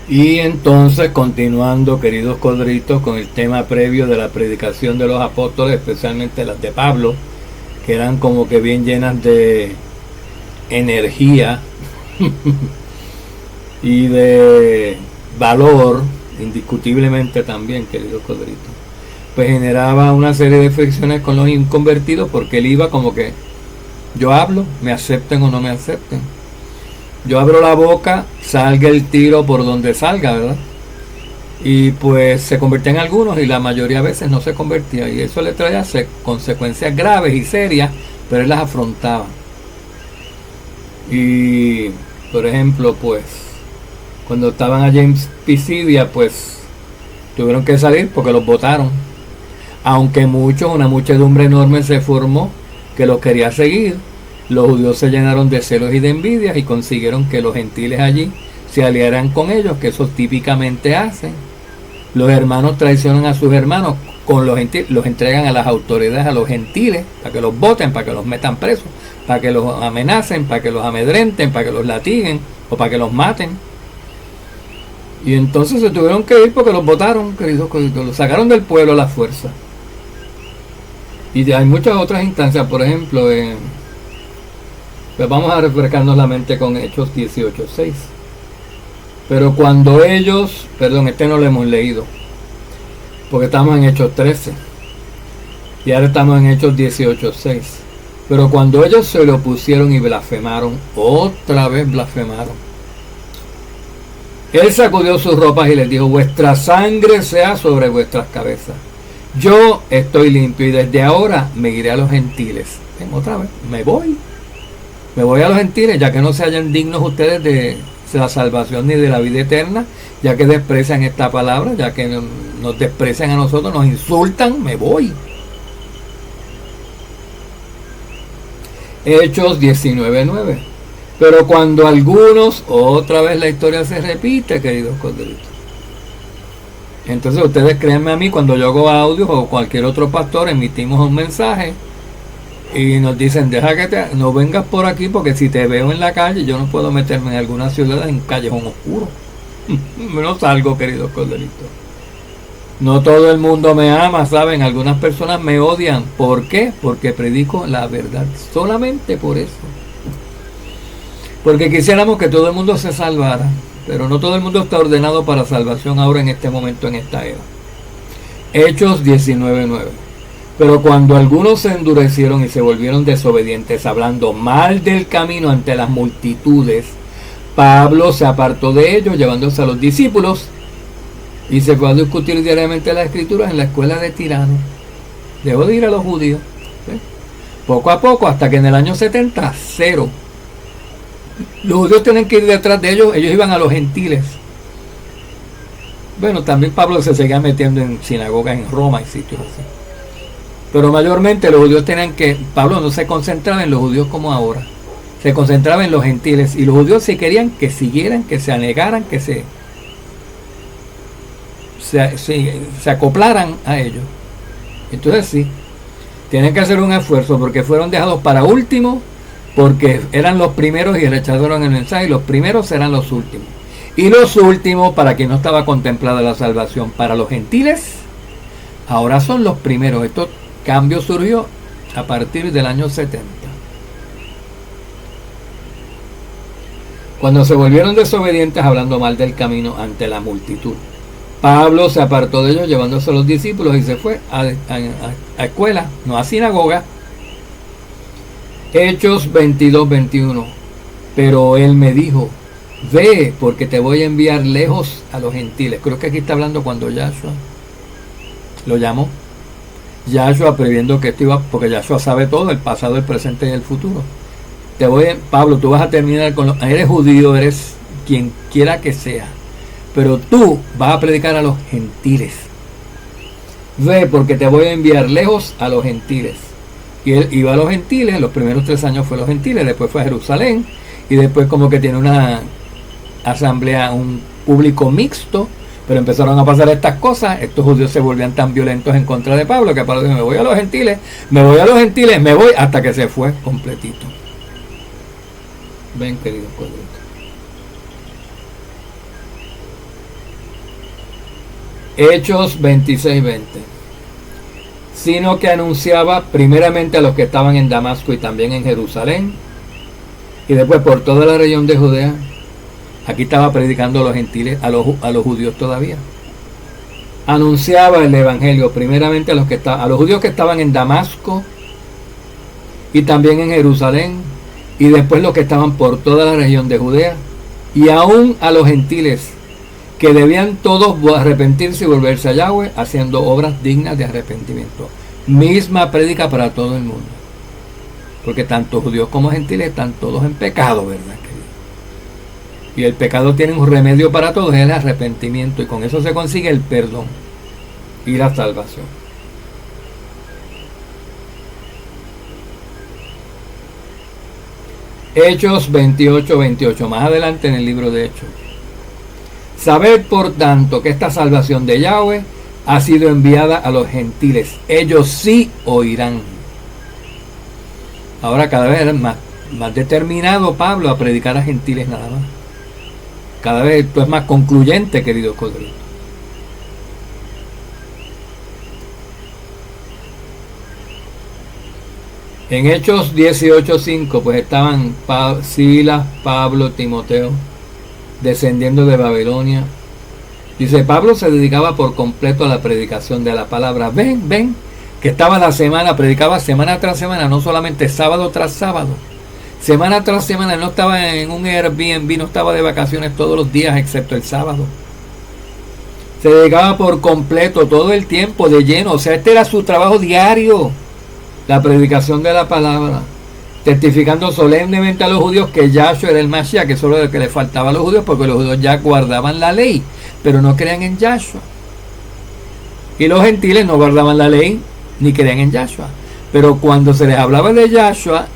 Y entonces, continuando, queridos codritos, con el tema previo de la predicación de los apóstoles, especialmente las de Pablo, que eran como que bien llenas de energía y de valor, indiscutiblemente también, queridos codritos, pues generaba una serie de fricciones con los inconvertidos, porque él iba como que, yo hablo, me acepten o no me acepten. Yo abro la boca, salga el tiro por donde salga, ¿verdad? Y pues se convertían algunos y la mayoría de veces no se convertía. Y eso le traía consecuencias graves y serias, pero él las afrontaba. Y, por ejemplo, pues, cuando estaban allí en Pisidia, pues, tuvieron que salir porque los votaron. Aunque una muchedumbre enorme se formó que los quería seguir. Los judíos se llenaron de celos y de envidias y consiguieron que los gentiles allí se aliaran con ellos, que eso típicamente hacen. Los hermanos traicionan a sus hermanos con los gentiles, los entregan a las autoridades, a los gentiles, para que los voten, para que los metan presos, para que los amenacen, para que los amedrenten, para que los latiguen o para que los maten. Y entonces se tuvieron que ir porque los votaron, queridos, los sacaron del pueblo a la fuerza. Y hay muchas otras instancias, por ejemplo, pues vamos a refrescarnos la mente con Hechos 18:6. Pero cuando ellos, perdón, este no lo hemos leído, porque estamos en Hechos 13, y ahora estamos en Hechos 18:6. Pero cuando ellos se lo pusieron y blasfemaron, otra vez blasfemaron. Él sacudió sus ropas y les dijo, vuestra sangre sea sobre vuestras cabezas. Yo estoy limpio y desde ahora me iré a los gentiles. Otra vez, me voy a los gentiles, ya que no se hallan dignos ustedes de la salvación ni de la vida eterna, ya que desprecian esta palabra, ya que nos desprecian a nosotros, nos insultan, me voy. Hechos 19:9. Pero cuando algunos, otra vez la historia se repite, queridos corderitos. Entonces ustedes créanme a mí, cuando yo hago audios o cualquier otro pastor, emitimos un mensaje y nos dicen, deja que no vengas por aquí, porque si te veo en la calle, yo no puedo meterme en alguna ciudad en callejón oscuro. No salgo, queridos corderitos. No todo el mundo me ama, ¿saben? Algunas personas me odian. ¿Por qué? Porque predico la verdad. Solamente por eso. Porque quisiéramos que todo el mundo se salvara, pero no todo el mundo está ordenado para salvación ahora en este momento, en esta era. Hechos 19:9. Pero cuando algunos se endurecieron y se volvieron desobedientes, hablando mal del camino ante las multitudes, Pablo se apartó de ellos, llevándose a los discípulos, y se fue a discutir diariamente las escrituras en la escuela de Tirano. Dejó de ir a los judíos. ¿Sí? Poco a poco, hasta que en el año 70, cero. Los judíos tienen que ir detrás de ellos, ellos iban a los gentiles. Bueno, también Pablo se seguía metiendo en sinagogas en Roma y sitios así. Pero mayormente los judíos tenían que, Pablo no se concentraba en los judíos como ahora, se concentraba en los gentiles, y los judíos sí querían que siguieran, que se anegaran, que se acoplaran a ellos. Entonces sí, tienen que hacer un esfuerzo, porque fueron dejados para último, porque eran los primeros y rechazaron el mensaje, y los primeros serán los últimos. Y los últimos, para quien no estaba contemplada la salvación, para los gentiles, ahora son los primeros. Esto cambio surgió a partir del año 70. Cuando se volvieron desobedientes, hablando mal del camino ante la multitud, Pablo se apartó de ellos, llevándose a los discípulos, y se fue a escuela, no a sinagoga. Hechos 22:21. Pero él me dijo, ve, porque te voy a enviar lejos a los gentiles. Creo que aquí está hablando cuando Yahshua lo llamó. Yahshua previendo que esto iba, porque Yahshua sabe todo, el pasado, el presente y el futuro. Pablo, tú vas a terminar eres judío, eres quien quiera que sea, pero tú vas a predicar a los gentiles. Ve, porque te voy a enviar lejos a los gentiles. Y él iba a los gentiles, los primeros 3 años fue a los gentiles, después fue a Jerusalén, y después como que tiene una asamblea, un público mixto, pero empezaron a pasar estas cosas. Estos judíos se volvían tan violentos en contra de Pablo, que Pablo dijo, me voy a los gentiles, me voy, hasta que se fue completito. Ven, queridos cuadritos. Hechos 26:20. Sino que anunciaba primeramente a los que estaban en Damasco y también en Jerusalén, y después por toda la región de Judea. Aquí estaba predicando a los gentiles, a los judíos todavía. Anunciaba el evangelio primeramente a los judíos que estaban en Damasco y también en Jerusalén, y después los que estaban por toda la región de Judea, y aún a los gentiles, que debían todos arrepentirse y volverse a Yahweh, haciendo obras dignas de arrepentimiento. Misma prédica para todo el mundo, porque tanto judíos como gentiles están todos en pecado, ¿verdad? Y el pecado tiene un remedio para todos, es el arrepentimiento, y con eso se consigue el perdón y la salvación. Hechos 28:28, más adelante en el libro de Hechos. Sabed por tanto que esta salvación de Yahweh ha sido enviada a los gentiles, ellos sí oirán. Ahora cada vez es más determinado Pablo a predicar a gentiles nada más. Cada vez esto es más concluyente, queridos codritos. En Hechos 18:5 pues estaban Silas, Pablo, Timoteo, descendiendo de Babilonia. Dice, Pablo se dedicaba por completo a la predicación de la palabra. Ven, que estaba la semana, predicaba semana tras semana, no solamente sábado tras sábado. Semana tras semana, no estaba en un Airbnb, no estaba de vacaciones todos los días, excepto el sábado. Se dedicaba por completo, todo el tiempo, de lleno. O sea, este era su trabajo diario, la predicación de la palabra, testificando solemnemente a los judíos que Yahshua era el Mashiach, que solo lo que le faltaba a los judíos, porque los judíos ya guardaban la ley, pero no creían en Yahshua. Y los gentiles no guardaban la ley, ni creían en Yahshua. Pero cuando se les hablaba de Yahshua,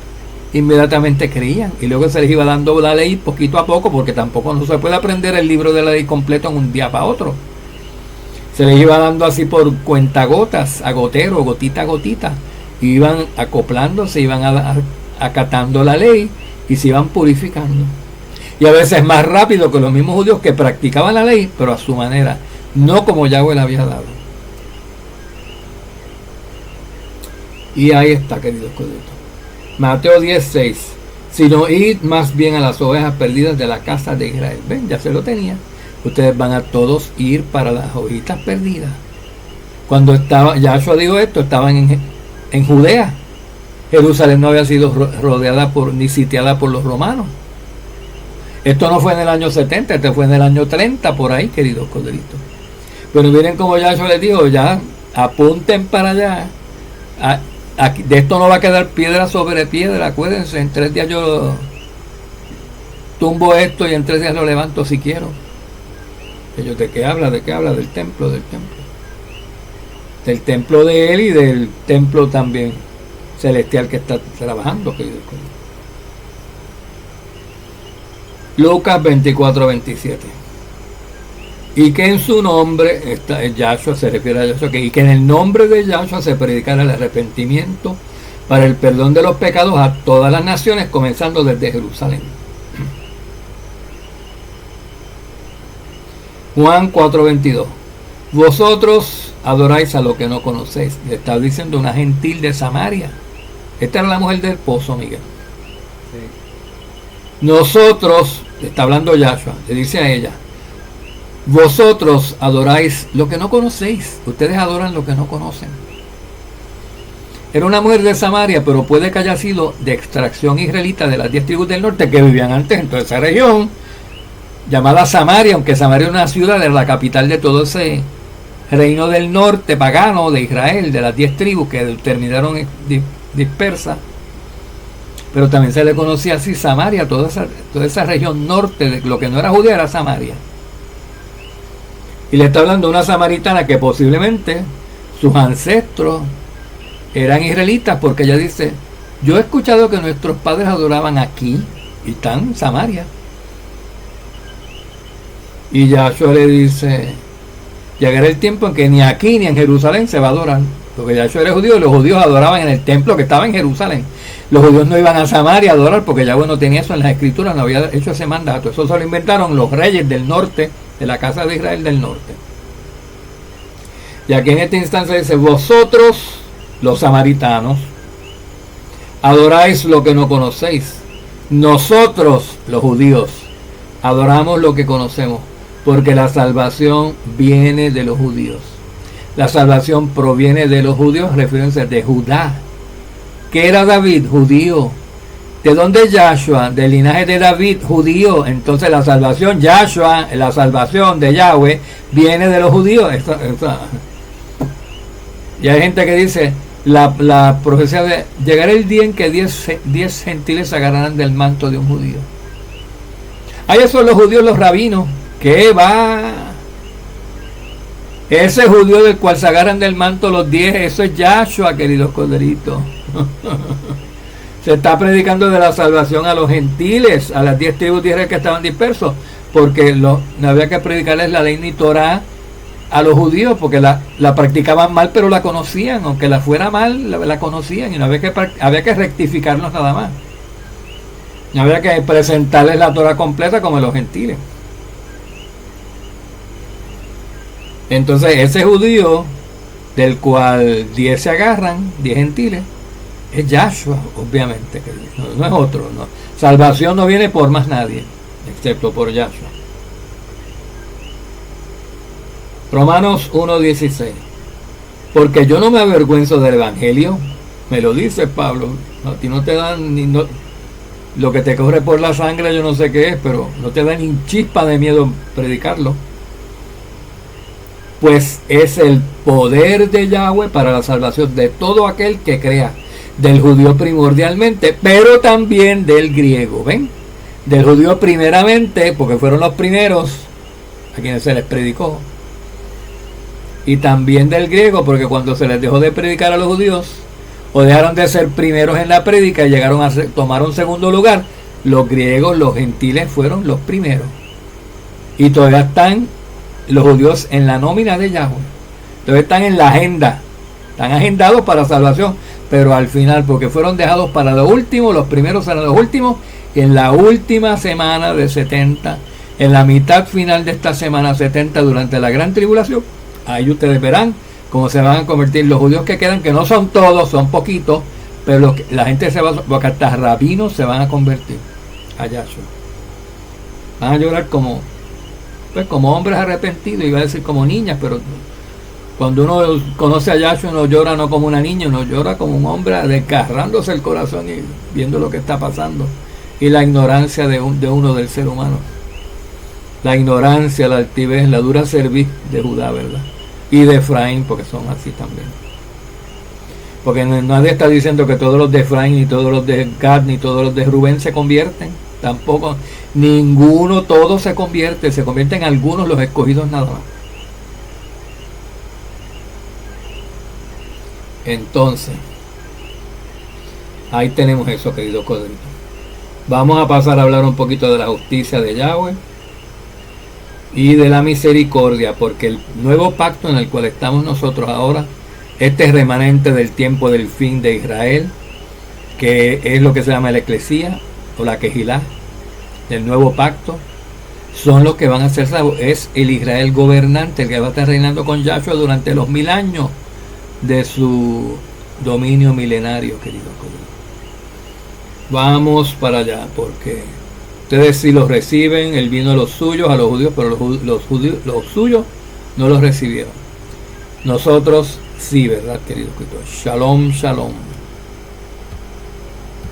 inmediatamente creían, y luego se les iba dando la ley poquito a poco, porque tampoco no se puede aprender el libro de la ley completo en un día para otro. Se les iba dando así por cuentagotas, a gotero, gotita a gotita, y iban acoplándose, iban acatando la ley y se iban purificando. Y a veces más rápido que los mismos judíos que practicaban la ley, pero a su manera, no como Yahweh le había dado. Y ahí está, queridos coditos. Mateo 10:6. Sino id más bien a las ovejas perdidas de la casa de Israel. Ven, ya se lo tenía. Ustedes van a todos ir para las ovejitas perdidas. Cuando Yahshua dijo esto, estaban en Judea. Jerusalén no había sido rodeada ni sitiada por los romanos. Esto no fue en el año 70, esto fue en el año 30, por ahí, queridos codritos. Pero miren como Yahshua les dijo, ya apunten para allá. Aquí, de esto no va a quedar piedra sobre piedra, acuérdense, en 3 días yo tumbo esto y en 3 días lo levanto si quiero. Ellos, ¿de qué habla? ¿De qué habla? Del templo. Del templo de él y del templo también celestial que está trabajando. Lucas 24:27. Y que en su nombre, Yahshua se refiere a Yahshua, y que en el nombre de Yahshua se predicara el arrepentimiento para el perdón de los pecados a todas las naciones, comenzando desde Jerusalén. Juan 4:22. Vosotros adoráis a lo que no conocéis. Le está diciendo una gentil de Samaria. Esta era la mujer del pozo, Miguel. Sí. Nosotros, está hablando Yahshua, le dice a ella, vosotros adoráis lo que no conocéis. Ustedes adoran lo que no conocen. Era una mujer de Samaria, pero puede que haya sido de extracción israelita de las 10 tribus del norte que vivían antes en toda esa región, llamada Samaria, aunque Samaria es una ciudad, era la capital de todo ese reino del norte pagano de Israel, de las 10 tribus que terminaron dispersas. Pero también se le conocía así Samaria, toda esa región norte, de lo que no era Judea era Samaria. Y le está hablando de una samaritana que posiblemente sus ancestros eran israelitas, porque ella dice, yo he escuchado que nuestros padres adoraban aquí, y están en Samaria. Y Yahshua le dice, llegará el tiempo en que ni aquí ni en Jerusalén se va a adorar, porque Yahshua era judío y los judíos adoraban en el templo que estaba en Jerusalén. Los judíos no iban a Samaria a adorar porque Yahweh no tenía eso en las escrituras, no había hecho ese mandato. Eso se lo inventaron los reyes del norte, de la casa de Israel del norte. Y aquí en esta instancia dice: vosotros, los samaritanos, adoráis lo que no conocéis. Nosotros, los judíos, adoramos lo que conocemos, porque la salvación viene de los judíos. La salvación proviene de los judíos, refiriéndose de Judá. ¿Qué era David? Judío. ¿De dónde es Yahshua? Del linaje de David, judío. Entonces la salvación, Yahshua, la salvación de Yahweh, viene de los judíos. Y hay gente que dice, la profecía de llegará el día en que 10 gentiles se agarrarán del manto de un judío. Ahí son los judíos, los rabinos. ¿Qué va? Ese judío del cual se agarran del manto los 10, eso es Yahshua, queridos corderitos. Se está predicando de la salvación a los gentiles, a las 10 tribus que estaban dispersos, porque no había que predicarles la ley ni Torah a los judíos, porque la practicaban mal, pero la conocían, aunque la fuera mal, la conocían, y no había que rectificarlos nada más. No había que presentarles la Torah completa como a los gentiles. Entonces ese judío del cual 10 se agarran, 10 gentiles, es Yahshua, obviamente, no es otro. No. Salvación no viene por más nadie, excepto por Yahshua. Romanos 1:16. Porque yo no me avergüenzo del Evangelio, me lo dice Pablo. A ti no te dan lo que te corre por la sangre, yo no sé qué es, pero no te da ni chispa de miedo predicarlo. Pues es el poder de Yahweh para la salvación de todo aquel que crea, del judío primordialmente, pero también del griego. ¿Ven? Del judío primeramente, porque fueron los primeros a quienes se les predicó, y también del griego, porque cuando se les dejó de predicar a los judíos, o dejaron de ser primeros en la prédica y llegaron a tomar un segundo lugar, los griegos, los gentiles fueron los primeros, y todavía están los judíos en la nómina de Yahweh. Entonces están en la agenda, están agendados para salvación, pero al final, porque fueron dejados para lo último, los primeros serán los últimos, y en la última semana de 70, en la mitad final de esta semana 70, durante la gran tribulación, ahí ustedes verán cómo se van a convertir los judíos que quedan, que no son todos, son poquitos, pero la gente se va, porque hasta rabinos se van a convertir a Yahshua. Van a llorar como hombres arrepentidos, iba a decir como niñas, pero cuando uno conoce a Yahshua, uno llora no como una niña, uno llora como un hombre desgarrándose el corazón y viendo lo que está pasando, y la ignorancia de uno, del ser humano, la ignorancia, la altivez, la dura cerviz de Judá, ¿verdad? Y de Efraín, porque son así también. Porque nadie está diciendo que todos los de Efraín, ni todos los de Gad, ni todos los de Rubén se convierten. Tampoco, ninguno, todos se convierten algunos, los escogidos nada más. Entonces, ahí tenemos eso, querido codrito. Vamos a pasar a hablar un poquito de la justicia de Yahweh y de la misericordia, porque el nuevo pacto en el cual estamos nosotros ahora, este remanente del tiempo del fin de Israel, que es lo que se llama la Eclesía o la Quejilá del nuevo pacto, son los que van a ser salvos. Es el Israel gobernante, el que va a estar reinando con Yahshua durante los 1000 años de su dominio milenario, querido. Vamos para allá, porque ustedes sí los reciben, él vino a los suyos, a los judíos, pero los suyos no los recibieron. Nosotros sí, ¿verdad, querido escritor? Shalom, shalom.